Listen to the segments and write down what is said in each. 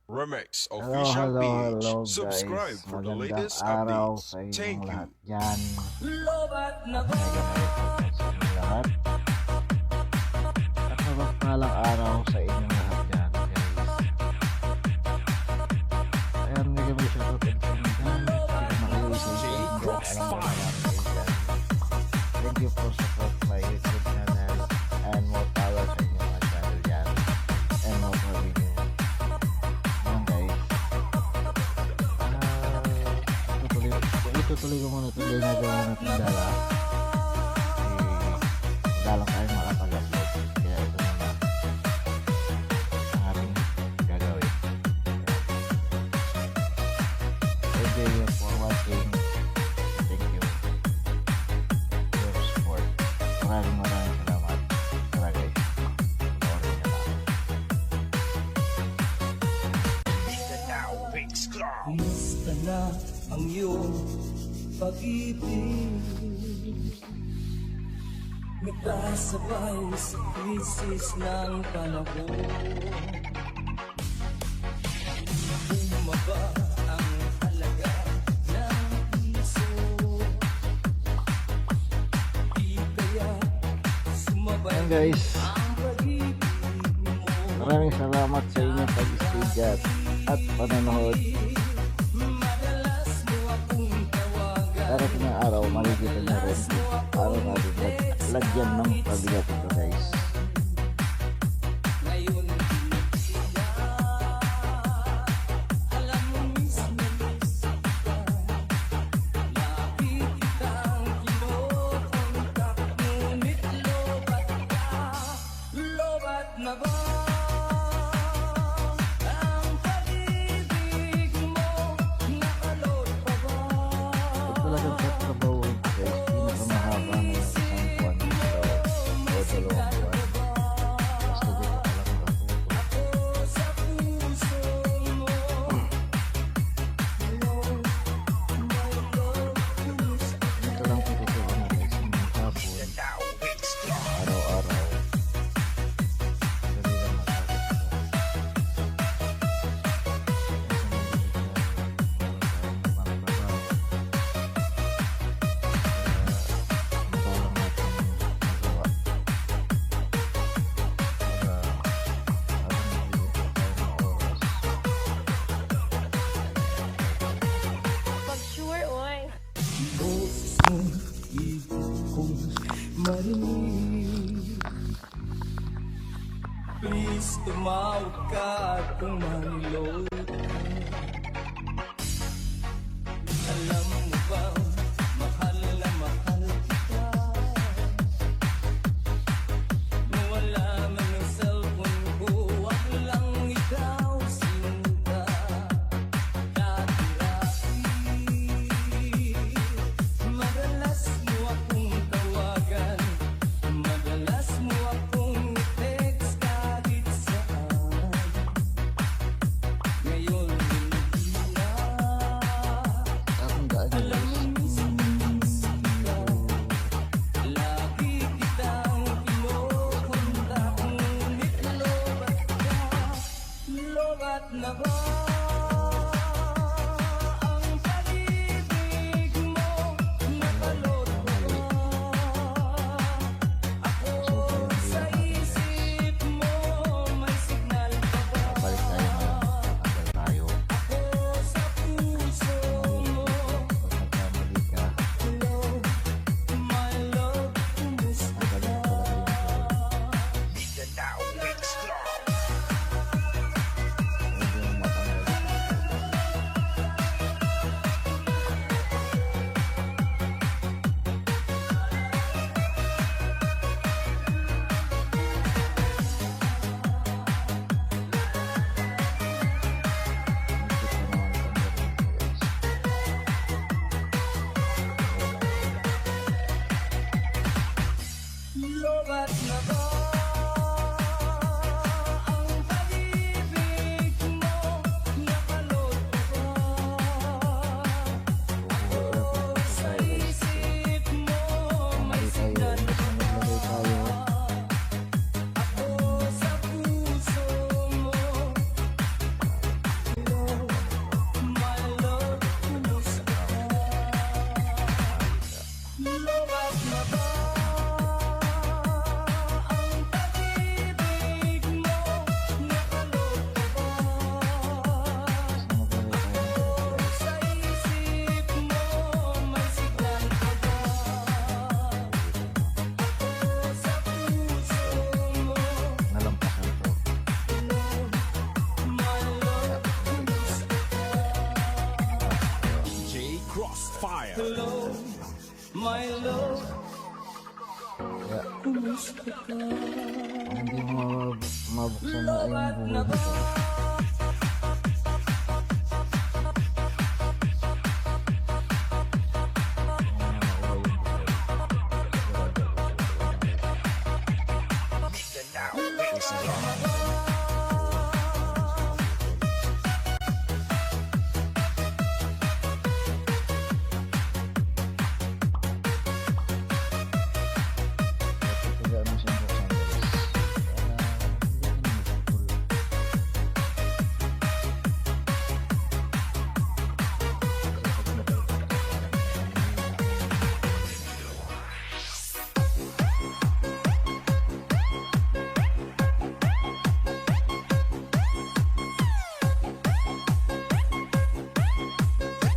Remix Hello, official hello, page. hello Subscribe guys. for the Magandang latest araw updates. sa inyong Thank lahat you. dyan. Mega Merry Christmas sa inyong lahat. At mapagpalang araw sa inyong lahat dyan guys. Ayan, mega may shoutout and sa inyo dyan. Hindi ko makayo sa inyo. Alam mo naman kayo dyan. Thank you for support my YouTube channel and more power sa inyong mga channel dyan. And more for video. Ayan guys. Itutuloy ko muna itong ginagawa natin dala. Dalang tayo makapag-upload. Kaya ito naman ang ating gagawin. Thank you for watching. Thank you for your support. Maraming salamat. Tara guys. Panoorin nyo lang. Kumusta na ang iyong pag-ibig? Nagkasabay sa krisis ng panahon. Bumaba ang halaga ng piso. Di kaya sumabay Ayan guys. ang pag-ibig mo. Maraming salamat sa inyong pag-istigat at panonood. Madalas mo akong tawagan. Darating ng araw, makikita nyo rin araw natin lagyan ng pabigat ito guys. Ngayon hindi siya. Alam mo mismo lagi kitang kinokontak. Ngunit lobat ka. Lobat na ba ang pag-ibig mo? Nakalot pa ba? Ito talagang tatrabahuin ko guys. Pinakamahaba na yung isang buwan o dalawang buwan. Basta di ko alam kung Sa puso mo. ito lang tututuan na guys. Yung hapon, araw-araw. Dali lang matapos ko. Pag-sure, oy. Boses mong ibig kong marinig. Please tumawag ka at tumanilod. Alam mo bang mahal na mahal kita? Nawala man ang cellphone ko, wag lang ikaw sinta. Dati-dati madalas mo akong tawagan. Madalas mo akong text kahit saan. Ngayon hindi na. Akong daan guys. Lagi kitang kinokontak. Ngunit lobat ka. Lobat na ba ang pag-ibig mo? Nakalot pa ba? Ako sa isip mo, may signal pa ba? Balik tayo ngayon. Tagal tayo. Ako sa puso mo, Pag nagkamali ka, hello, my love, kumusta magaling ka? talaga yung gawin. Huwag yung matanggal Hello, my love. Kaya, Kumusta ka? hindi mo mabuksan na yung Lahat na buhay ba? ko.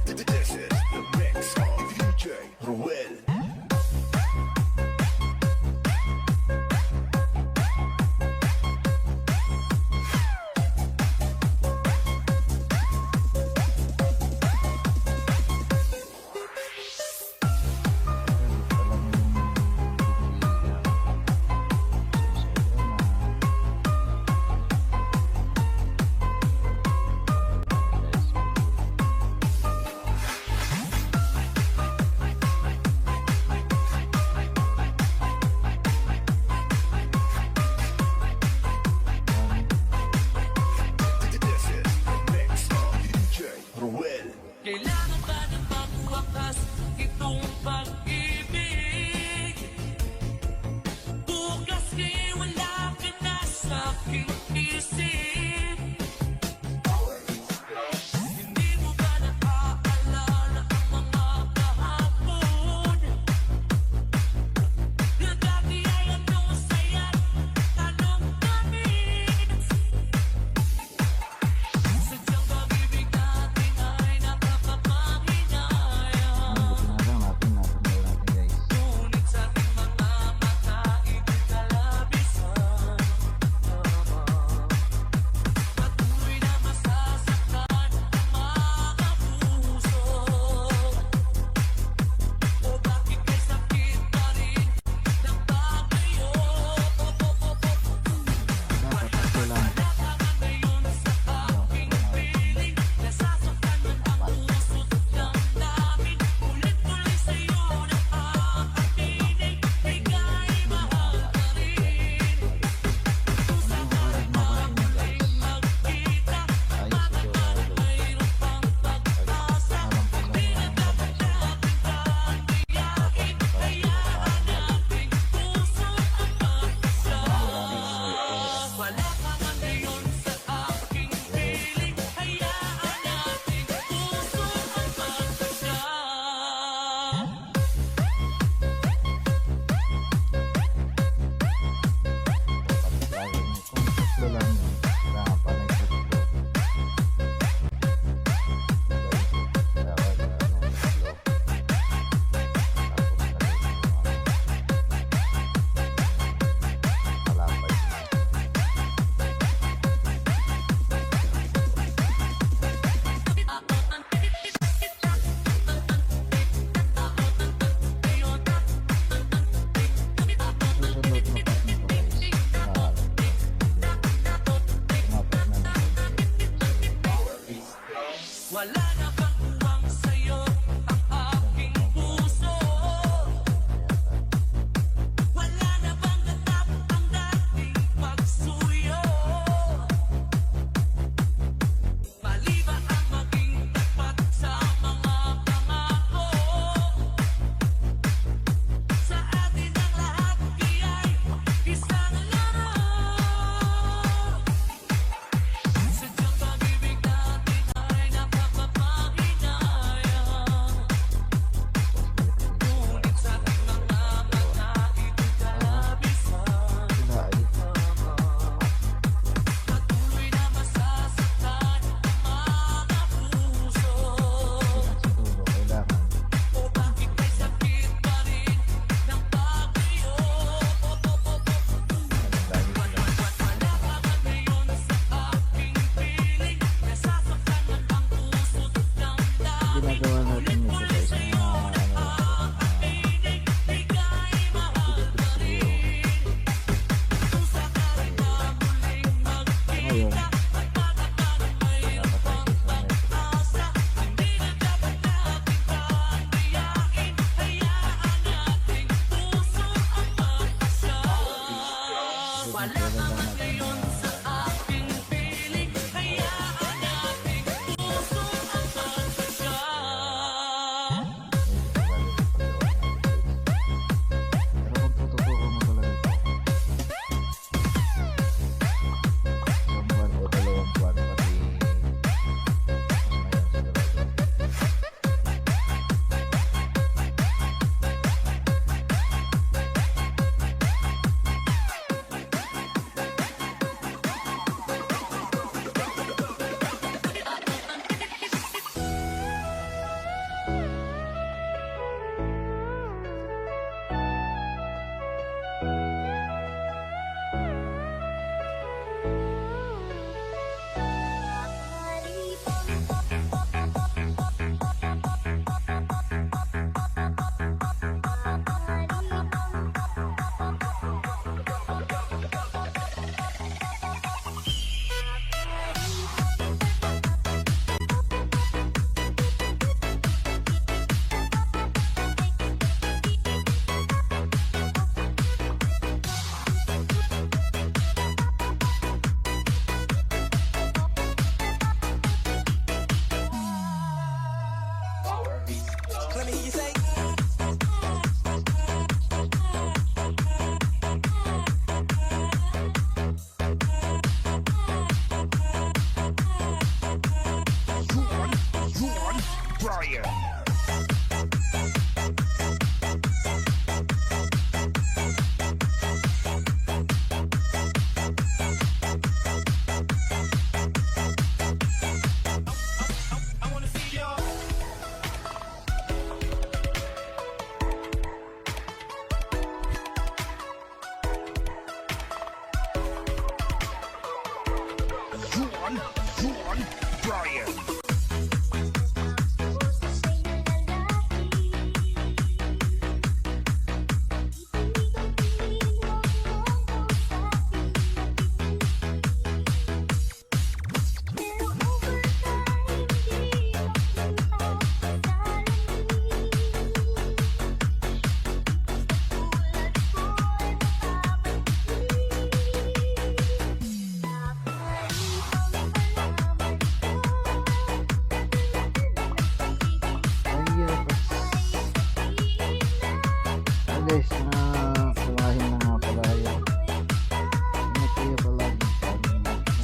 This is the mix of DJ Ruel. This is the mix of DJ Ruel. Kailangan ba ng pagwakas itong pag-ibig? Bukas kay wala ka na sa aking isip. Hindi mo ba naaalala ang mga kahapon? Na dati ay anong saya't anong damit? Sadyang pag-ibig natin ay nakakapanghinayang. Guys. Ngunit sa ating mga mata, ito'y kalabisan lamang. Patuloy na masasaktan ang mga puso. O bakit kay sakit pa rin ng pagkayo? Dapat ito lang. Wala ka ngayon sa aking piling. Nasasaktan man ang puso't damdamin. Ulit-muli sa'yo na aaminin. Ika'y mahal ka rin. Kung sakaling mamuling magkita, matagal mayroon pang pag-asa. Di na dapat natin katiyain. Kaya hanapin puso ang mag-isa. Wala ka man ngayon sa aking piling. Hayaan natin puso ang mag-isa. Lagi mo. Kung tatlo lang yun, kailangan pa na yung tatlo. Dapat tatlo. Malapay na. Susunod na part nito guys. Wala na bang uwang sa'yo ang aking puso? Wala na bang natap ang dating pagsuyo? Mali ba ang maging tapat sa mga pangako? Sa atin ang lahat kaya'y isang laro. Sadyang pag-ibig natin ay napakapanghinayang. Guys, samahin na nga pala kayo. Ingat kayo palagi kung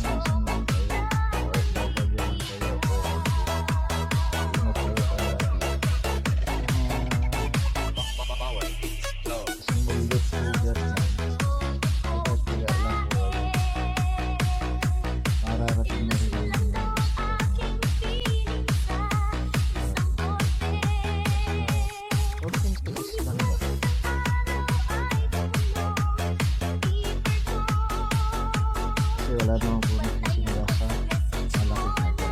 nasan man kayo or OFW man kayo o ingat kayo palagi. Isang mulit po dyan yan. Dapat tila lang po kayo. Mararating na rin yung konting tiis lang po. Kasi wala naman po nagsisimula sa malapit na po.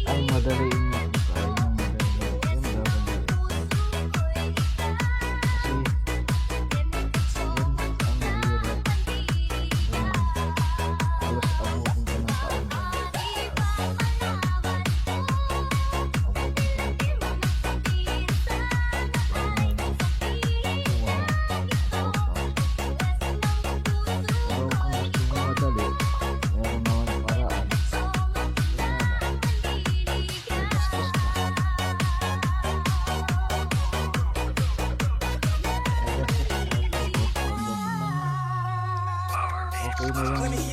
Ang madali niya ito ay yung madali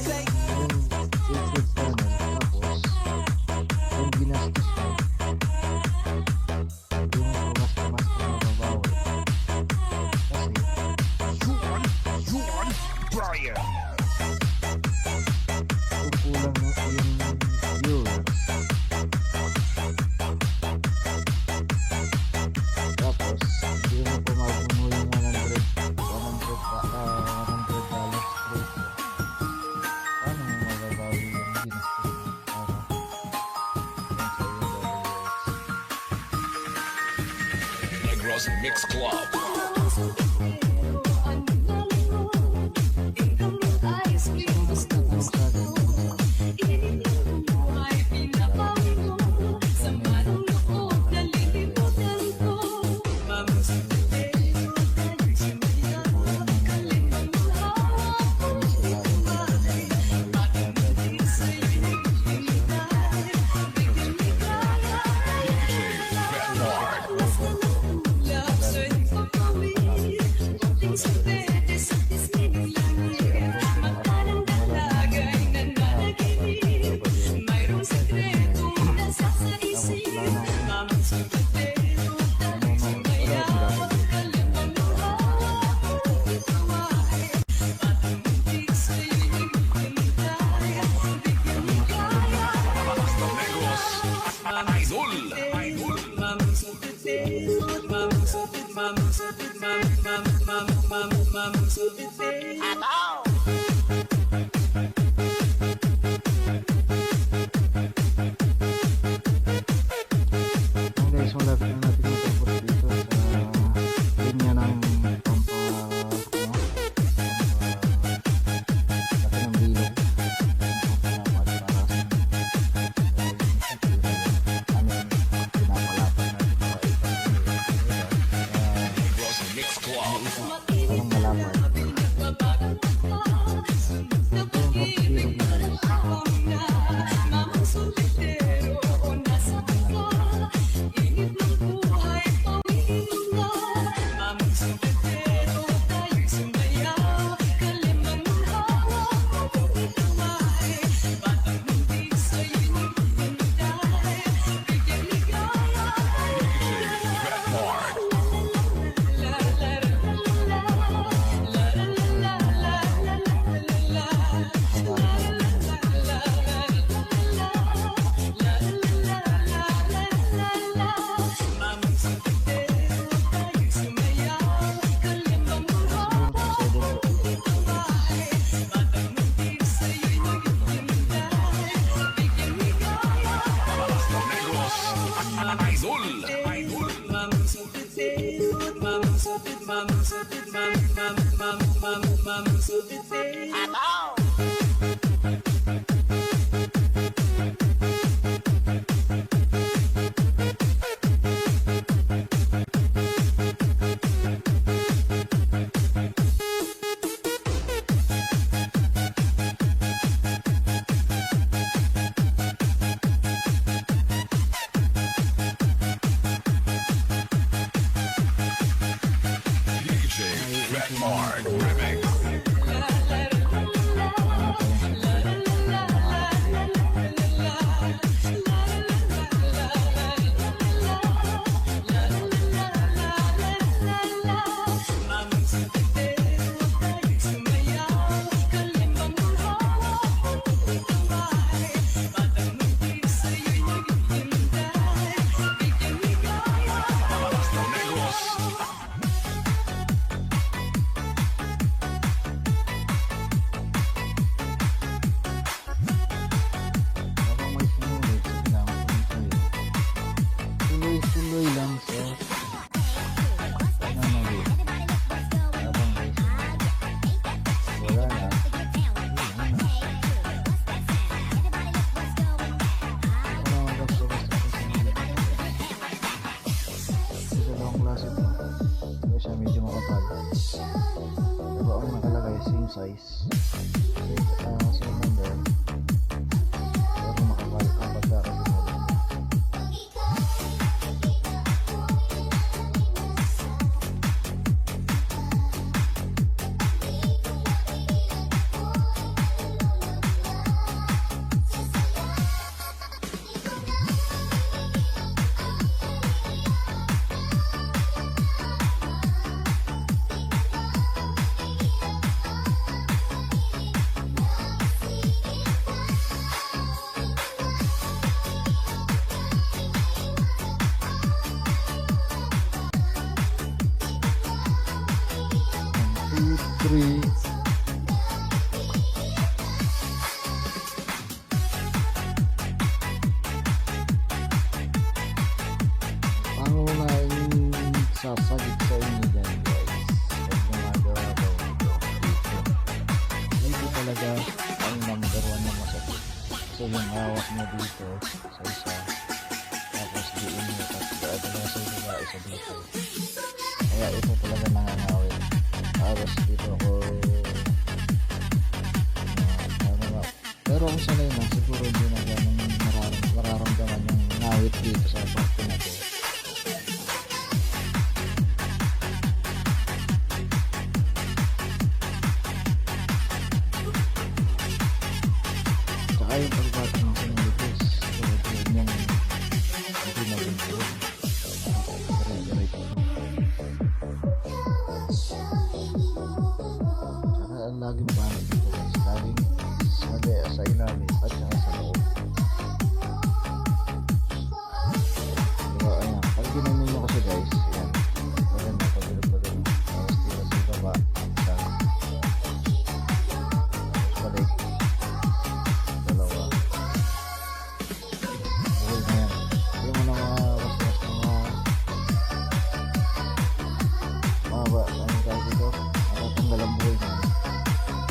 yung okay na yung YouTube channel tapos yung ginastos mo yung mas mababawi kasi kung kulang yung viewers tapos hindi mo pa mabuno yung $100 straight paano mo mababawi yung ginastos mo para Negros Mix Club. Guys, malapit na natin matapos dito sa linya DJ Fretmark Remix. Habang may sumulit, kailangan ko nito eh. Tuloy-tuloy lang sa pananali. Habang may sumulit. Wala na. Wala na. Wala na basta-basta kung sumulit. Sa dalawang klase ito. Kaya siya medyo makapal. Diba ang nakalagay, same size. Same number. Pero makapal ang pagkakasunod. One, two, three. Pangunahing sasagit sa inyo dyan guys, pag gumagawa daw ito dito. Dito talaga ang number 1 na masakit. So yung hawak mo dito sa isa, tapos diin mo, tapos na sa isa dito. Kaya ito talaga nangangawin. Tapos dito ako pero kung sanay na siguro hindi na ganun mararamdaman yung ngawit dito sa parte na to. Tsaka yung pagbata ng sinulitis tulad yun yung hindi na rin po tsaka ang laging paano dito guys, laging sa ilalim at saka sa loob. Diba, ayan, pag ginanin nyo kasi guys, ayan, maganda, pagulog-pagulog, tapos dito sa baba, isang, balik, dalawa, bukol na yan. Hindi mo na basta-basta mahaba, ano tawag dito, nakatanggal ang buhay na yan.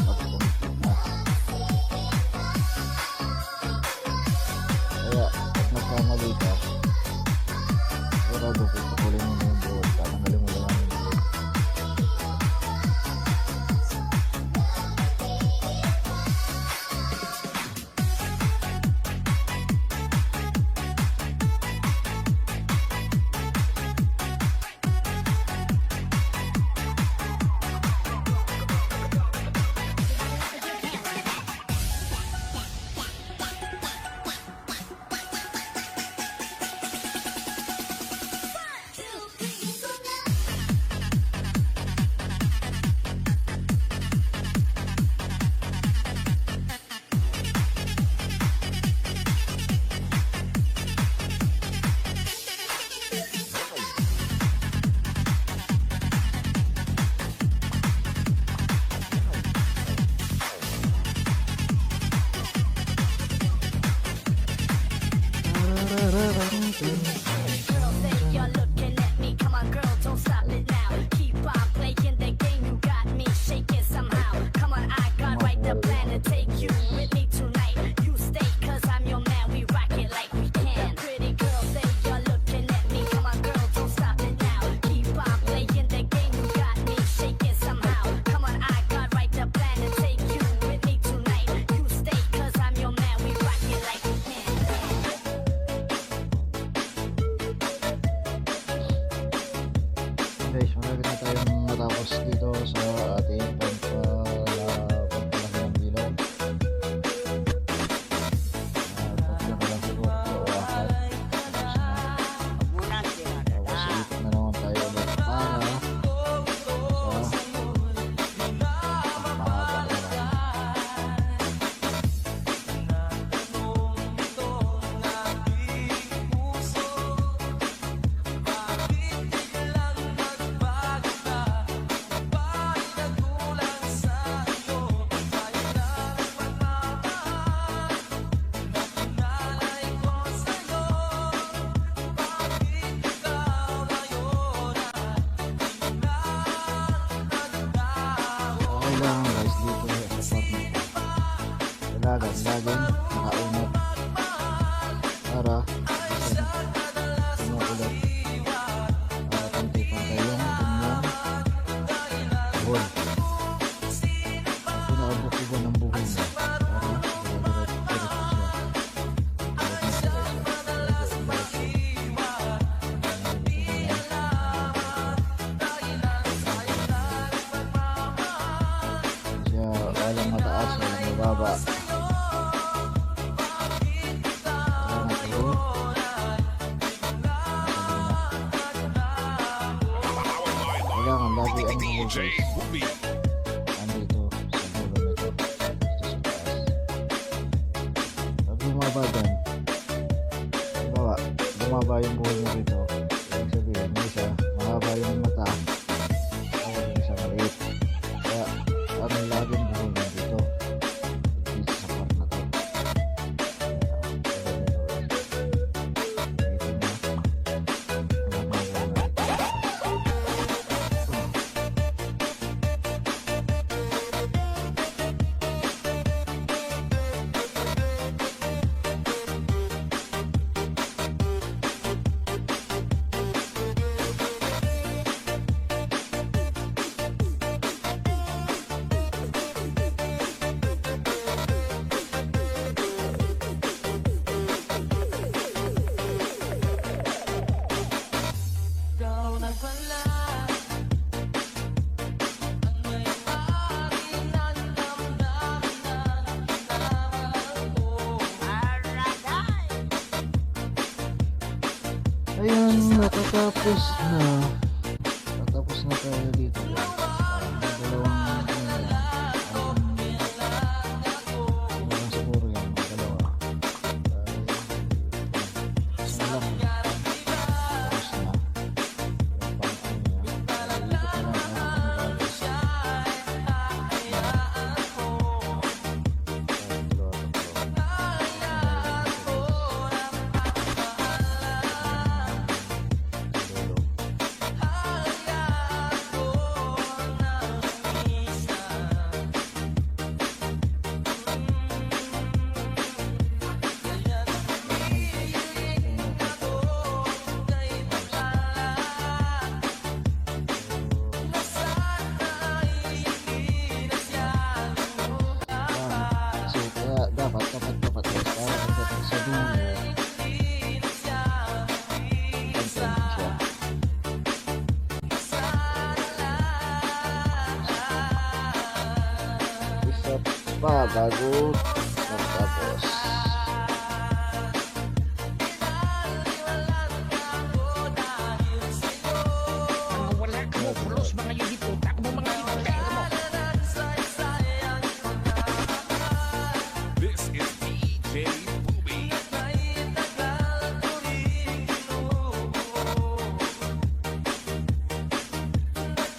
Tapos tumipid na. Kaya, pag nagkamali ka, sigurado pupukulin mo na yung buhol, tatanggalin mo lang yung buhol. Tapos dito sa ating pagpalaki ng bilaw. Pagpalaki lang siguro ito o apat. Tapos ikot na naman tayo ulit para sa pagpahaba naman. Okay lang guys, dito sa part na ito. Kailangan laging nakaunat para kumukulat pantay-pantay yung inyong buhol. Pinakabukiban ng buhol mo para diretso siya. Siya walang mataas, walang mababa. Kailangan siguro kailangan lagi ang buhol guys andito sa dulo nito, dito sa taas. Pag bumaba dyan, halimbawa bumaba yung buhol mo rito, ibig sabihin may isa mahaba yung mata o yung isa maliit. Kaya ano laging buhol mo dito sa part na to. Ikaw nagwala ang may-ari ng damdamin na minamahal ko. Ayun, natatapos na. Natapos na tayo dito guys. Dalawang dalawang siguro yan, mga dalawa. Isang lang. Tapos na. Yung pang ano yan. Ikot na lang ako ng guys. So, kaya dapat guys, para pagdating sa dulo, pantay siya. Isa pa bago magtapos. Wala ka mo, pulos mga yung diputak mo, mga ipatero mo. This is DJ Booby.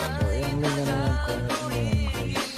So, yung linya naman ko ngayon guys.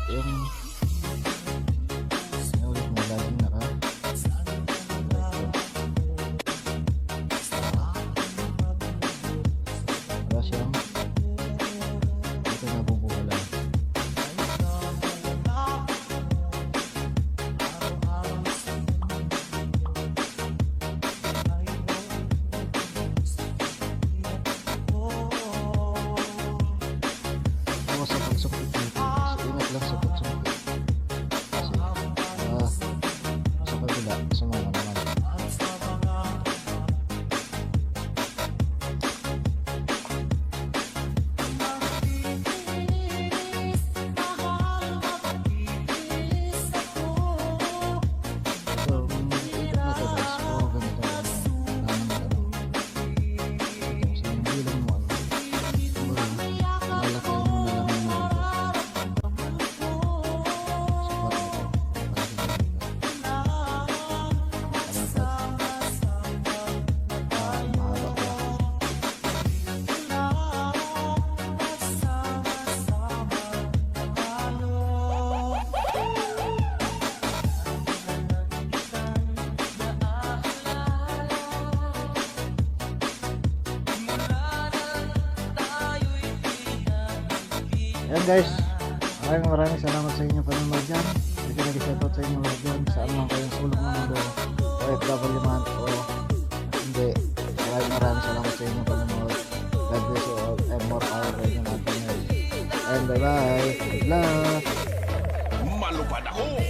yung ulit mo laging naka para siyang ito nabubuhay. Ako sa pagsukit nito, ingat lang sa pagsukit kasi sa kabila sumama naman. So kung ikot na to guys, o ganito lang ito sa hindi lang mo siguro lalakay mo na lang yung support nito para sa dito. Mahaba pa. Ayan guys, maraming salamat sa inyo panonood dyan. Hindi ko nag-shoutout sa inyo lahat dyan. Saan lang kayong sulok ng mundo, OFW man o hindi. Maraming salamat sa inyo panonood. God bless you all and more power sa inyo natin. And bye bye. Good luck. Malupad ako!